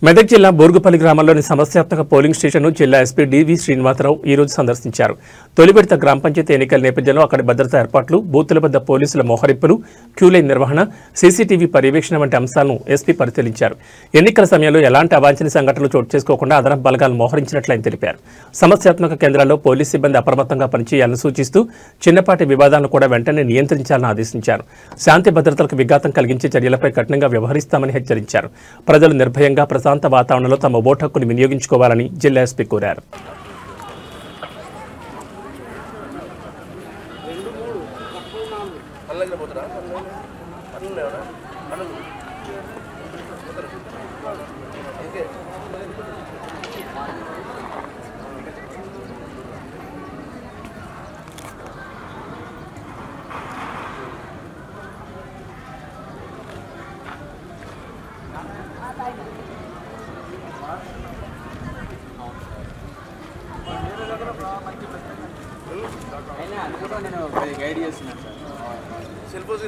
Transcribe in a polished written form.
మెదక్ జిల్లా బోర్గుపల్లి గ్రామంలోని సమస్యాత్మక పోలింగ్ స్టేషన్ను జిల్లా ఎస్పీ డివి శ్రీనివాసరావు ఈ రోజు సందర్శించారు. తొలి విడత గ్రామ పంచాయతీ ఎన్నికల నేపథ్యంలో అక్కడి భద్రతా ఏర్పాట్లు, బూతుల వద్ద పోలీసుల మోహరింపులు, క్యూలైన్ నిర్వహణ, సీసీటీవీ పర్యవేక్షణ వంటి అంశాలను ఎస్పీ పరిశీలించారు. ఎన్నికల సమయంలో ఎలాంటి అవాంఛనీయ సంఘటనలు చోటు చేసుకోకుండా అదనపు బలగాలు మోహరించినట్లు ఆయన తెలిపారు. సమస్యాత్మక కేంద్రాల్లో పోలీసు సిబ్బంది అప్రమత్తంగా పనిచేయాలని సూచిస్తూ చిన్నపాటి వివాదాలను కూడా వెంటనే నియంత్రించాలని ఆదేశించారు. శాంతి భద్రతలకు విఘాతం కలిగించే చర్యలపై కఠినంగా వ్యవహరిస్తామని హెచ్చరించారు. ప్రజలు నిర్భయంగా ప్రశాంత వాతావరణంలో తమ ఓటు హక్కును వినియోగించుకోవాలని జిల్లా ఎస్పీ కోరారు. గైడ్ చేస్తున్నాను సార్. Cell phone